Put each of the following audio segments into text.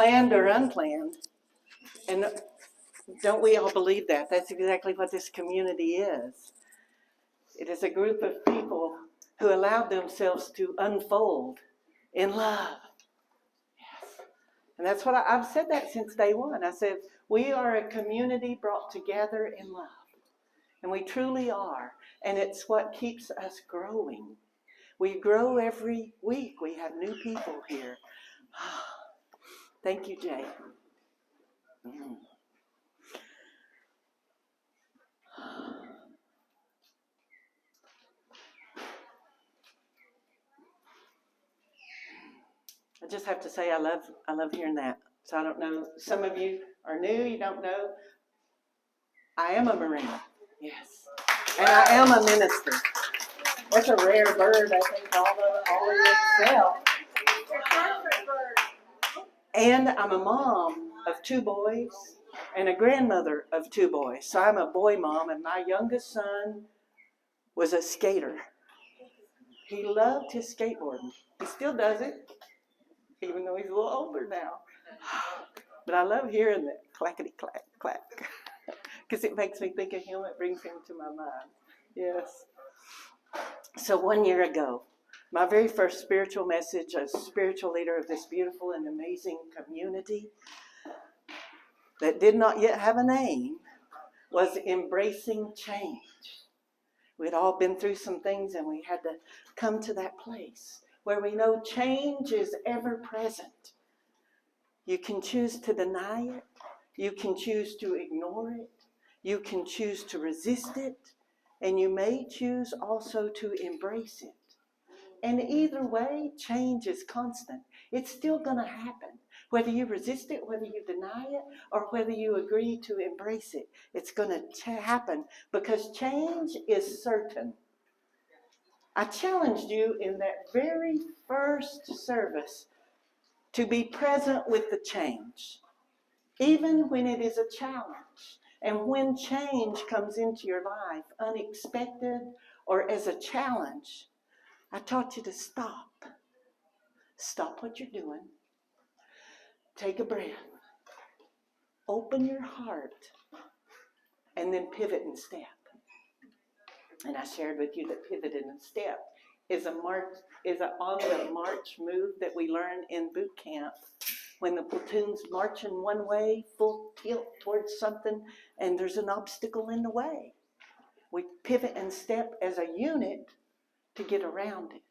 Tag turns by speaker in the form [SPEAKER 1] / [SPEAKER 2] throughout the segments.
[SPEAKER 1] planned or unplanned. And don't we all believe that? That's exactly what this community is. It is a group of people who allowed themselves to unfold in love. Yes. And that's what I've said that since day one. I said, we are a community brought together in love. And we truly are. And it's what keeps us growing. We grow every week. We have new people here. Thank you, Jay. I just have to say I love hearing that. So I don't know, some of you are new, you don't know. I am a Marine, yes. And I am a minister. That's a rare bird, I think, all of itself. And I'm a mom of 2 boys and a grandmother of 2 boys. So I'm a boy mom, and my youngest son was a skater. He loved his skateboarding. He still does it, even though he's a little older now. But I love hearing that clackety clack clack, because it makes me think of him. It brings him to my mind. Yes. So 1 year ago, my very first spiritual message as spiritual leader of this beautiful and amazing community that did not yet have a name was embracing change. We had all been through some things, and we had to come to that place where we know change is ever present. You can choose to deny it. You can choose to ignore it. You can choose to resist it. And you may choose also to embrace it. And either way, change is constant. It's still going to happen. Whether you resist it, whether you deny it, or whether you agree to embrace it, it's going to happen because change is certain. I challenged you in that very first service to be present with the change, even when it is a challenge. And when change comes into your life, unexpected or as a challenge, I taught you to stop. Stop what you're doing. Take a breath. Open your heart. And then pivot and step. And I shared with you that pivoting and step is on the march move that we learn in boot camp. When the platoon's marching one way, full tilt towards something, and there's an obstacle in the way. We pivot and step as a unit to get around it.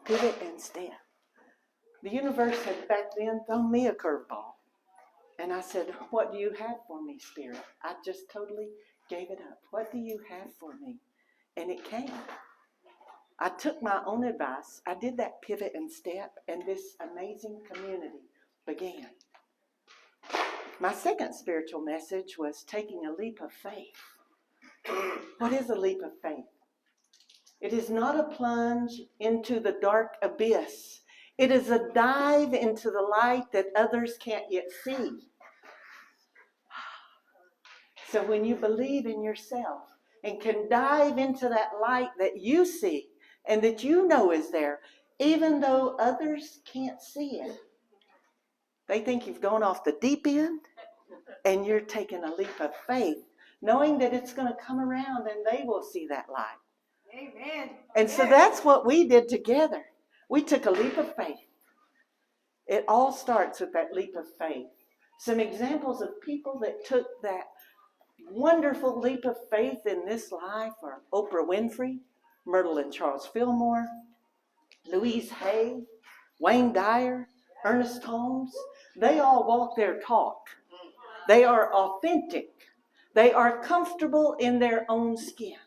[SPEAKER 1] Pivot and step. The universe had back then thrown me a curveball. And I said, what do you have for me, Spirit? I just totally gave it up. What do you have for me? And it came. I took my own advice. I did that pivot and step, and this amazing community began. My second spiritual message was taking a leap of faith. What is a leap of faith? It is not a plunge into the dark abyss. It is a dive into the light that others can't yet see. So when you believe in yourself and can dive into that light that you see and that you know is there, even though others can't see it, they think you've gone off the deep end and you're taking a leap of faith, knowing that it's going to come around and they will see that light. Amen. And so that's what we did together. We took a leap of faith. It all starts with that leap of faith. Some examples of people that took that wonderful leap of faith in this life are Oprah Winfrey, Myrtle and Charles Fillmore, Louise Hay, Wayne Dyer, Ernest Holmes. They all walk their talk. They are authentic. They are comfortable in their own skin.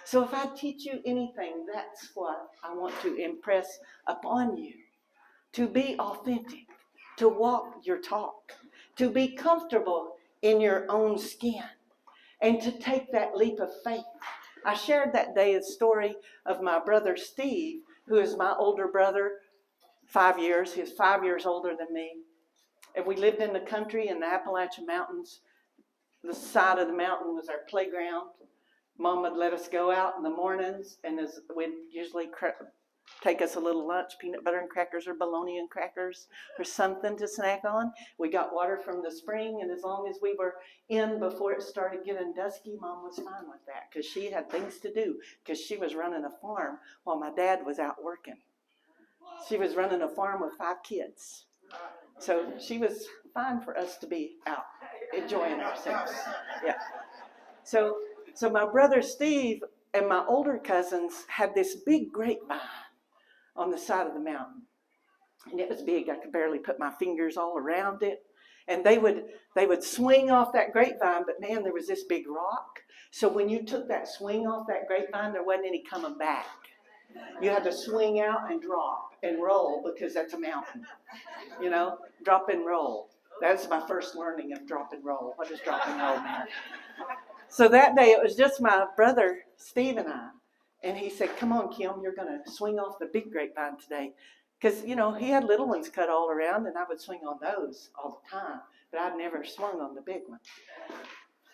[SPEAKER 1] So if I teach you anything, that's what I want to impress upon you. To be authentic, to walk your talk, to be comfortable in your own skin, and to take that leap of faith. I shared that day a story of my brother Steve, who is my older brother, 5 years. He's 5 years older than me. And we lived in the country in the Appalachian Mountains. The side of the mountain was our playground. Mom would let us go out in the mornings, and we'd usually take us a little lunch, peanut butter and crackers or bologna and crackers or something to snack on. We got water from the spring, and as long as we were in before it started getting dusky, Mom was fine with that because she had things to do because she was running a farm while my dad was out working. She was running a farm with 5 kids. So she was fine for us to be out enjoying ourselves. Yeah. So my brother Steve and my older cousins had this big grapevine on the side of the mountain. And it was big. I could barely put my fingers all around it. And they would swing off that grapevine, but man, there was this big rock. So when you took that swing off that grapevine, there wasn't any coming back. You had to swing out and drop and roll because that's a mountain. You know, drop and roll. That was my first learning of drop and roll. What does drop and roll mean? So that day it was just my brother Steve and I. And he said, come on, Kim, you're going to swing off the big grapevine today. Because, you know, he had little ones cut all around, and I would swing on those all the time. But I'd never swung on the big one.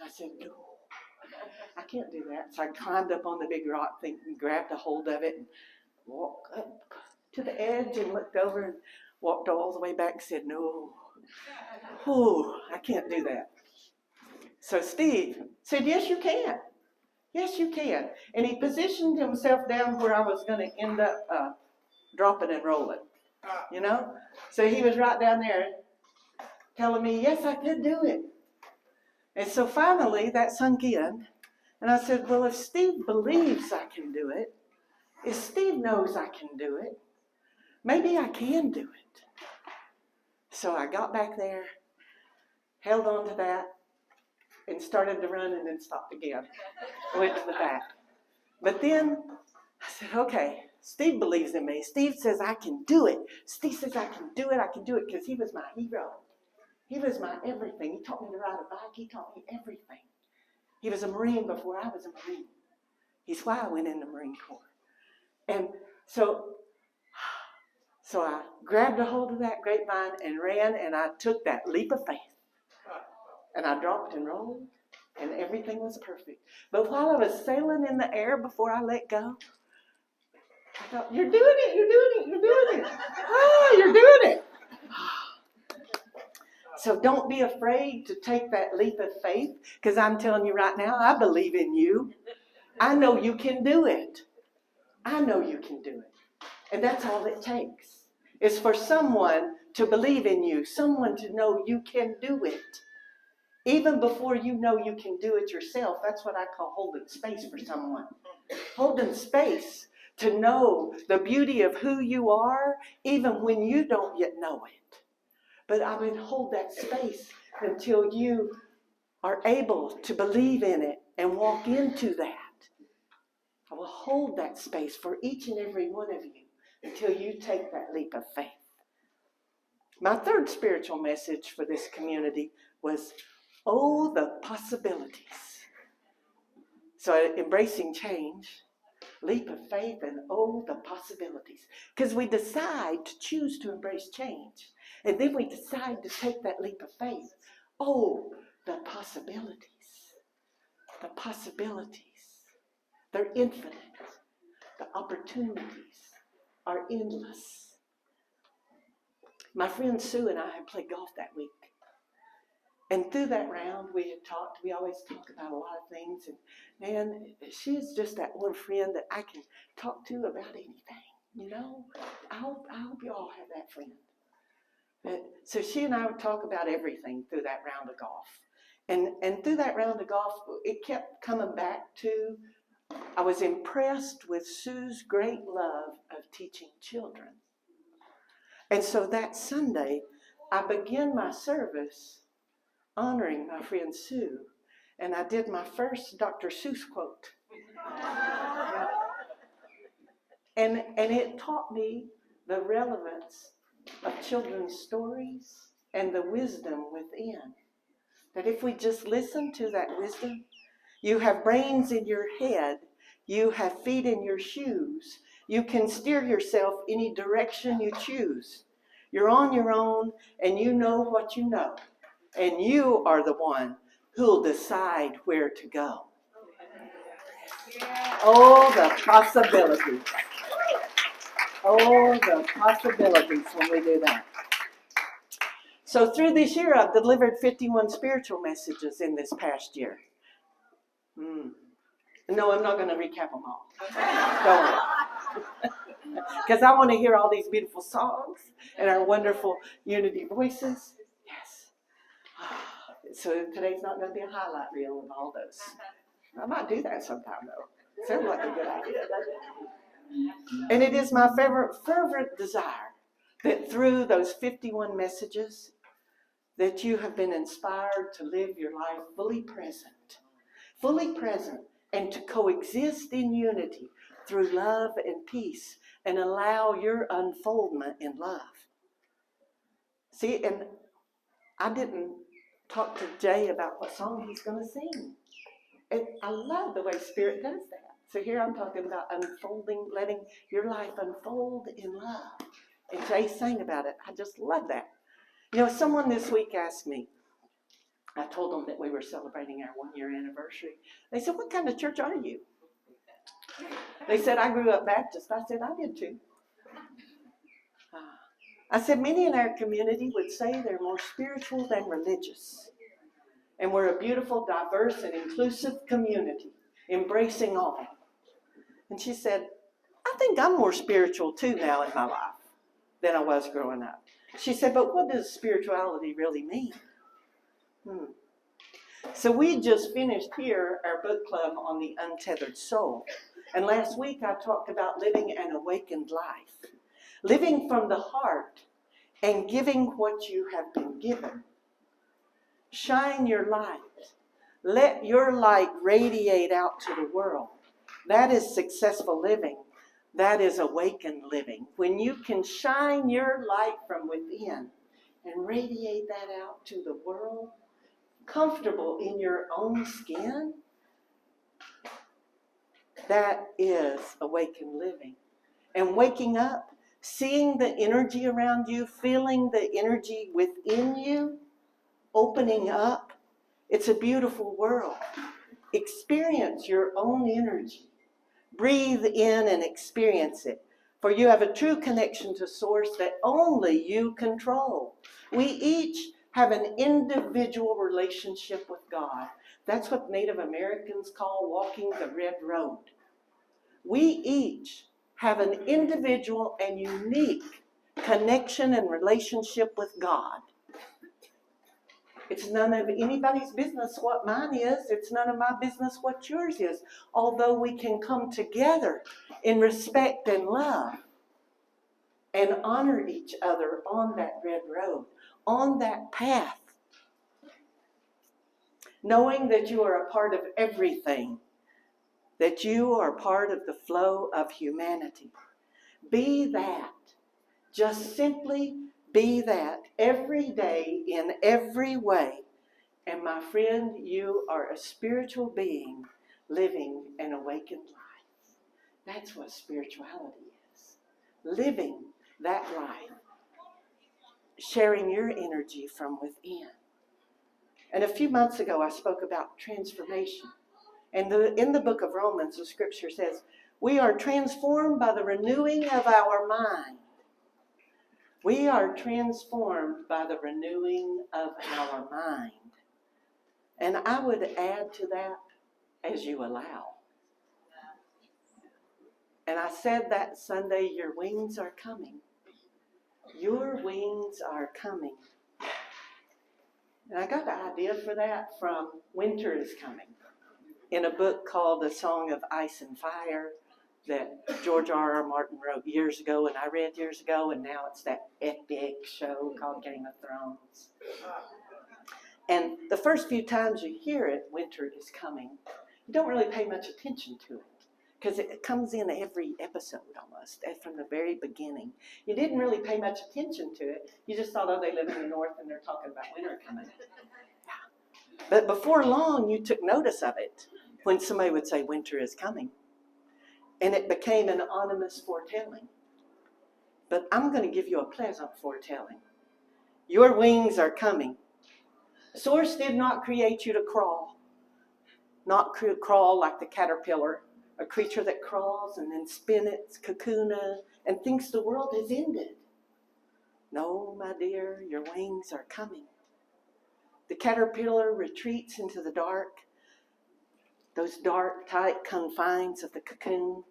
[SPEAKER 1] I said, no, I can't do that. So I climbed up on the big rock thing and grabbed a hold of it and walked up to the edge and looked over and walked all the way back and said, no, I can't do that. So Steve said, yes, you can. Yes, you can. And he positioned himself down where I was going to end up dropping and rolling, you know? So he was right down there telling me, yes, I could do it. And so finally that sunk in. And I said, well, if Steve believes I can do it, if Steve knows I can do it, maybe I can do it. So I got back there, held on to that, and started to run and then stopped again. I went to the back. But then I said, okay, Steve believes in me. Steve says I can do it. Steve says I can do it because he was my hero. He was my everything. He taught me to ride a bike. He taught me everything. He was a Marine before I was a Marine. He's why I went in the Marine Corps. And so I grabbed a hold of that grapevine and ran, and I took that leap of faith. And I dropped and rolled, and everything was perfect. But while I was sailing in the air before I let go, I thought, you're doing it, you're doing it, you're doing it. Oh, you're doing it. So don't be afraid to take that leap of faith, because I'm telling you right now, I believe in you. I know you can do it. I know you can do it. And that's all it takes, is for someone to believe in you, someone to know you can do it. Even before you know you can do it yourself, that's what I call holding space for someone. Holding space to know the beauty of who you are, even when you don't yet know it. But I would hold that space until you are able to believe in it and walk into that. I will hold that space for each and every one of you until you take that leap of faith. My third spiritual message for this community was, oh, the possibilities. So embracing change, leap of faith, and oh, the possibilities. Because we decide to choose to embrace change. And then we decide to take that leap of faith. Oh, the possibilities. The possibilities. They're infinite. The opportunities are endless. My friend Sue and I had played golf that week. And through that round, we always talk about a lot of things. And man, she is just that one friend that I can talk to about anything, you know? I hope you all have that friend. So she and I would talk about everything through that round of golf. And through that round of golf, it kept coming back to, I was impressed with Sue's great love of teaching children. And so that Sunday, I began my service honoring my friend Sue, and I did my first Dr. Seuss quote. And it taught me the relevance of children's stories and the wisdom within. That if we just listen to that wisdom, you have brains in your head, you have feet in your shoes, you can steer yourself any direction you choose. You're on your own, and you know what you know. And you are the one who'll decide where to go. Oh, the possibilities. Oh, the possibilities when we do that. So through this year, I've delivered 51 spiritual messages in this past year. No, I'm not going to recap them all. Don't worry. Because I want to hear all these beautiful songs and our wonderful unity voices. Yes. So today's not going to be a highlight reel of all those. I might do that sometime, though. Sounds like a good idea, doesn't it? And it is my fervent desire that through those 51 messages, that you have been inspired to live your life fully present, and to coexist in unity through love and peace, and allow your unfoldment in love. See, and I didn't talk to Jay about what song he's going to sing. And I love the way Spirit does that. So here I'm talking about unfolding, letting your life unfold in love. And Jay sang about it. I just love that. You know, someone this week asked me, I told them that we were celebrating our 1-year anniversary. They said, what kind of church are you? They said, I grew up Baptist. I said, I did too. I said, many in our community would say they're more spiritual than religious. And we're a beautiful, diverse, and inclusive community, embracing all. And she said, I think I'm more spiritual too now in my life than I was growing up. She said, but what does spirituality really mean? So we just finished here our book club on the untethered soul. And last week I talked about living an awakened life. Living from the heart and giving what you have been given. Shine your light. Let your light radiate out to the world. That is successful living. That is awakened living. When you can shine your light from within and radiate that out to the world, comfortable in your own skin, that is awakened living. And waking up, seeing the energy around you, feeling the energy within you, opening up, it's a beautiful world. Experience your own energy. Breathe in and experience it. For you have a true connection to Source that only you control. We each have an individual relationship with God. That's what Native Americans call walking the red road. We each have an individual and unique connection and relationship with God. It's none of anybody's business what mine is. It's none of my business what yours is. Although we can come together in respect and love and honor each other on that red road, on that path. Knowing that you are a part of everything, that you are part of the flow of humanity. Be that. Just simply be that every day in every way. And my friend, you are a spiritual being living an awakened life. That's what spirituality is. Living that life. Sharing your energy from within. And a few months ago, I spoke about transformation. And in the book of Romans, the scripture says, we are transformed by the renewing of our mind. We are transformed by the renewing of our mind. And I would add to that, as you allow. And I said that Sunday, your wings are coming. Your wings are coming. And I got the idea for that from Winter is Coming, in a book called The Song of Ice and Fire that George R.R. Martin wrote years ago and I read years ago, and now it's that epic show called Game of Thrones. And the first few times you hear it, Winter is Coming, you don't really pay much attention to it because it comes in every episode almost from the very beginning. You didn't really pay much attention to it. You just thought, oh, they live in the north and they're talking about winter coming. Yeah. But before long, you took notice of it when somebody would say winter is coming. And it became an ominous foretelling. But I'm going to give you a pleasant foretelling. Your wings are coming. Source did not create you to crawl. Not crawl like the caterpillar a creature that crawls and then spins its cocoon and thinks the world has ended. No, my dear, your wings are coming. The caterpillar retreats into the dark, those dark, tight confines of the cocoon.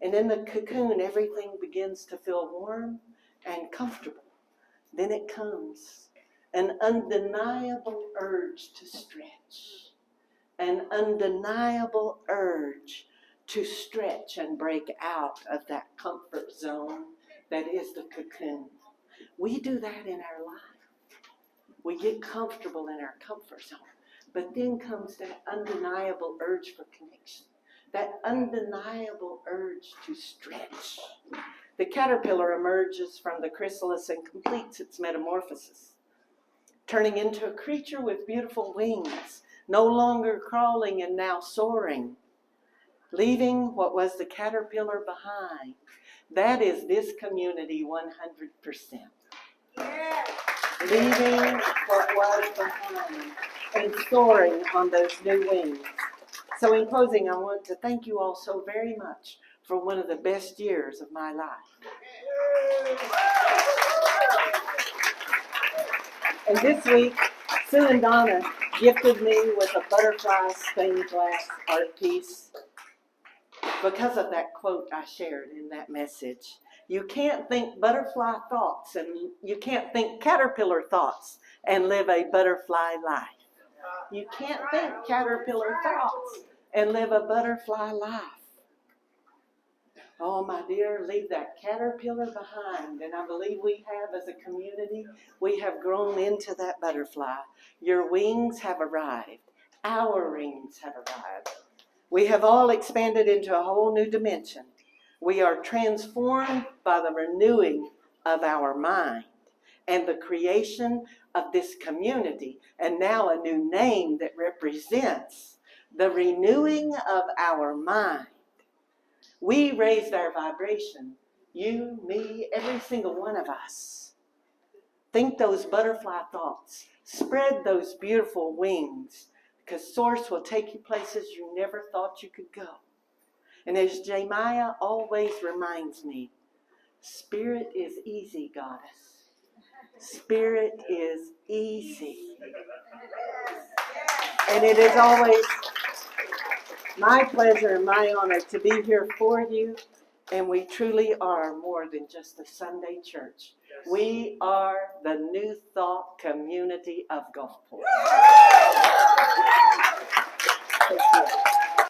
[SPEAKER 1] And in the cocoon, everything begins to feel warm and comfortable. Then it comes an undeniable urge to stretch, an undeniable urge to stretch and break out of that comfort zone that is the cocoon. We do that in our life. We get comfortable in our comfort zone. But then comes that undeniable urge for connection, that undeniable urge to stretch. The caterpillar emerges from the chrysalis and completes its metamorphosis, turning into a creature with beautiful wings, no longer crawling and now soaring, leaving what was the caterpillar behind. That is this community 100%. Yeah. Leaving what was behind and soaring on those new wings. So in closing, I want to thank you all so very much for one of the best years of my life. And this week, Sue and Donna gifted me with a butterfly stained glass art piece because of that quote I shared in that message. You can't think butterfly thoughts and you can't think caterpillar thoughts and live a butterfly life. You can't think caterpillar thoughts and live a butterfly life. Oh, my dear, leave that caterpillar behind. And I believe we have, as a community, we have grown into that butterfly. Your wings have arrived. Our wings have arrived. We have all expanded into a whole new dimension. We are transformed by the renewing of our mind and the creation of this community, and now a new name that represents the renewing of our mind. We raised our vibration. You, me, every single one of us. Think those butterfly thoughts. Spread those beautiful wings, because Source will take you places you never thought you could go. And as Jeremiah always reminds me, Spirit is easy, Goddess. Spirit is easy. And it is always my pleasure and my honor to be here for you. And we truly are more than just a Sunday church. We are the New Thought community of Gulfport. Thank you.